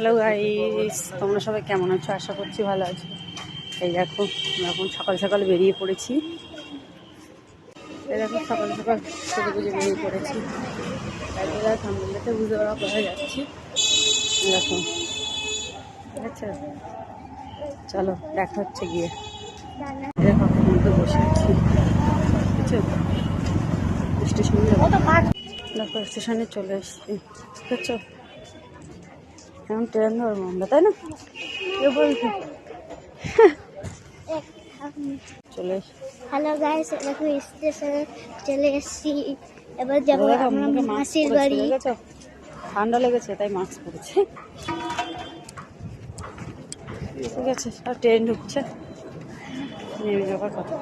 Hello guys, তোমরা সবাই কেমন আছো? আশা করছি ভালো আছো। এই দেখো এখন সকাল সকাল বেরিয়ে পড়েছি। এই দেখো সকাল সকাল সেজে গুজে বেরিয়ে পড়েছি। একবেলা সামনে দেখে বুঝতে পারা কোথায় যাচ্ছি। দেখো ঠিক আছে, চলো দেখা হচ্ছে গিয়ে। দেখো এখন তো বসে আছি, বুঝছো স্টেশনে যাবো। দেখো স্টেশনে চলে এসছি, বুঝছো এখন ট্রেন ধরবো আমরা, তাই না? কে বলছে? চলে এসছি। হ্যালো গাইস, দেখো স্টেশনে চলে এসেছি। এবার যাবো আমরা মাসির বাড়ি। ঠান্ডা লেগেছে তাই মাস্ক পরেছি। ঠিক আছে, আর ট্রেন ঢুকছে, নেমে যাবার কথা।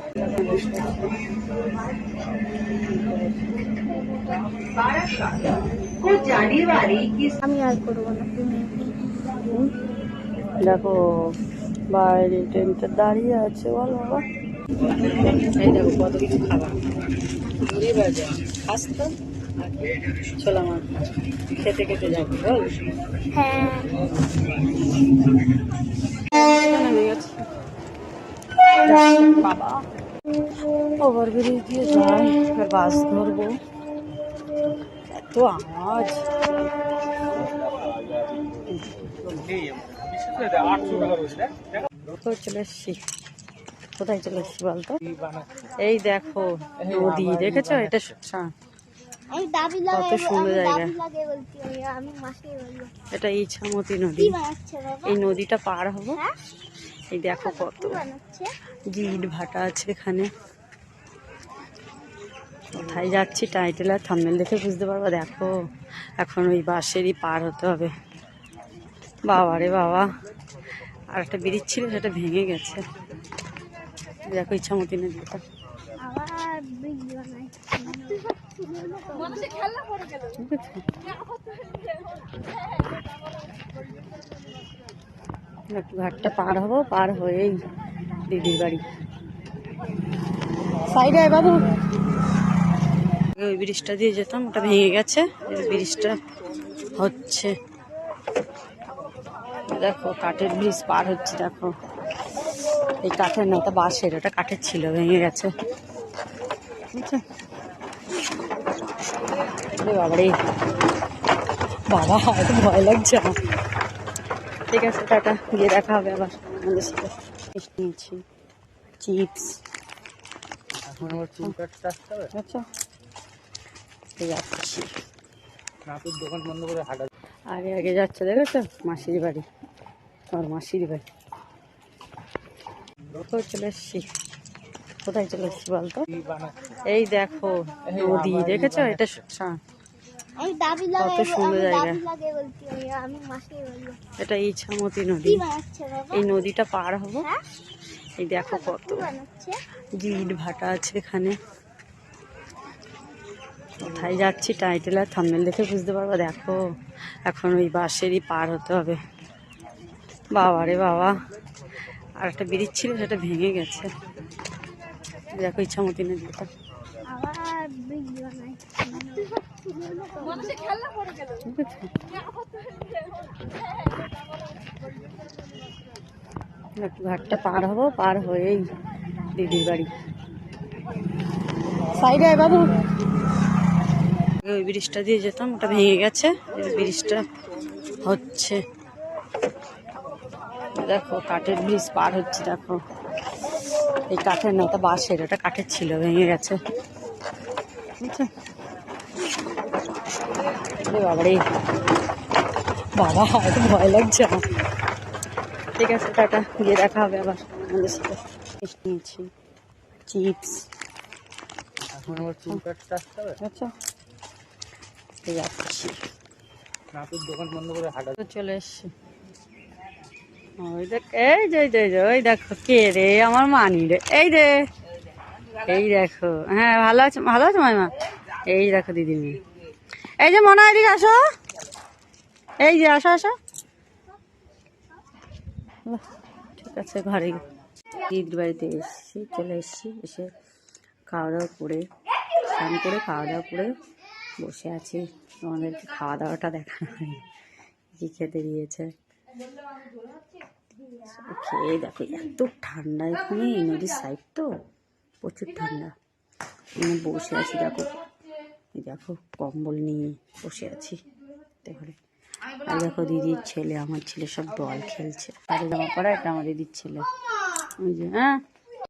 আমি আর করবো না, তুমি। দেখো বাইরে ট্রেনটা দাঁড়িয়ে আছে, বল বাবা। এই দেখো কত কিছু খাবার, মুড়ি ভাজা, খাস্তা, ছোলা মাছ, খেতে খেতে যাবে বল। হ্যাঁ, নেমে গেছে বাবা, ওভারব্রিজ দিয়ে যাই, এবার বাস ধরবো। এত আওয়াজ, চলে এসছি। কোথায় চলে এসছি বলতো? এই দেখো নদী, দেখেছো? এটা আমি দাবি কত লাগাই, সুন্দর আমি জায়গা। দাবি লাগাই বলছি, আমি মাসির বাড়ি। এটা ইছামতি কি নদী। বানাচ্ছে বাবা? এই নদীটা পার হবো। হ্যাঁ, এই দেখো কত কি বানাচ্ছে? ইট ভাটা আছে এখানে। কোথায় যাচ্ছি টাইটেল আর থাম্বনেল দেখে বুঝতে পারবো। দেখো এখন ওই বাসেরই পার হতে হবে। বাবা রে বাবা, আর একটা ব্রিজ ছিল সেটা ভেঙে গেছে। দেখো ইছামতি নদীটা। আবার ব্রিজ বানাচ্ছে। ঠিক আছে, ঘাটটা পার হবো, পার হয়েই দিদির বাড়ি। সাইডে আয় বাবু। ওই ব্রিজটা দিয়ে যেতাম, ওটা ভেঙে গেছে, ব্রিজটা হচ্ছে। দেখো কাঠের ব্রিজ পার হচ্ছে। দেখো এই কাঠের না, ওটা বাঁশের, ওটা কাঠের ছিল, ভেঙে গেছে। বুঝছো বাবারে বাবা, এত ভয় লাগছে আমার। ঠিক আছে, টাটা, গিয়ে দেখা হবে আবার আমাদের সাথে। নিয়েছি চিপস, আচ্ছা যাচ্ছি। দোকান বন্ধ করে হাঁটা। আগে আগে যাচ্ছে, দেখেছো? মাসির বাড়ি, আমার মাসির বাড়ি। চলে এসছি। কোথায় চলে এসছি বলতো? এই দেখো নদী, দেখেছো? এটা আমি দাবি কত লাগাই, সুন্দর আমি জায়গা। দাবি লাগাই বলছি, আমি মাসির বাড়ি। এটা ইছামতি নদী। কি বানাচ্ছে বাবা? এই নদীটা পার হবো। হ্যাঁ, এই দেখো কত কি বানাচ্ছে? ইট ভাটা আছে এখানে। কোথায় যাচ্ছি টাইটেল আর থাম্বনেল দেখে বুঝতে পারবো। দেখো এখন ওই বাসেরই পার হতে হবে। বাবা রে বাবা, আর একটা ব্রিজ ছিল সেটা ভেঙে গেছে। দেখো ইছামতি নদীটা। আবার ব্রিজ বানাচ্ছে। ঠিক আছে, ঘাটটা পার হবো, পার হয়েই দিদির বাড়ি। সাইডে আয় বাবু। ওই ব্রিজটা দিয়ে যেতাম, ওটা ভেঙে গেছে, ব্রিজটা হচ্ছে। দেখো কাঠের ব্রিজ পার হচ্ছে। দেখো এই কাঠের না, ওটা বাঁশের, ওটা কাঠের ছিল, ভেঙে গেছে। বুঝছো বাবারে বাবা, এত ভয় লাগছে আমার। ঠিক আছে, টাটা, গিয়ে দেখা হবে আবার আমাদের সাথে। নিয়েছি চিপস, আচ্ছা যাচ্ছি। দোকান বন্ধ করে হাঁটা। চলে এসছি। ওই দেখ, এই যে ওই দেখো কে রে, আমার মানি রে, এই রে, এই দেখো। হ্যাঁ ভালো আছে, ভালো আছে মাইমা। এই দেখো দিদি মেয়ে, এই যে মনে হয়, এদিকে আসো, এই যে আসো আসো। ঠিক আছে, ঘরে দিদির বাড়িতে এসেছি, চলে এসেছি। এসে খাওয়া দাওয়া করে, স্নান করে খাওয়া দাওয়া করে বসে আছি। তোমাদেরকে খাওয়া দাওয়াটা দেখানো হয়নি, কি খেতে দিয়েছে। খেয়ে দেখো এত ঠান্ডা এখানে, এই নদীর সাইড তো প্রচুর ঠান্ডা। এখানে বসে আছি দেখো, এই দেখো কম্বল নিয়ে বসে আছি ঘরে। আর দেখো দিদির ছেলে, আমার ছেলে সব বল খেলছে। তাদের জামা পরা, এটা আমার দিদির ছেলে। ওই যে হ্যাঁ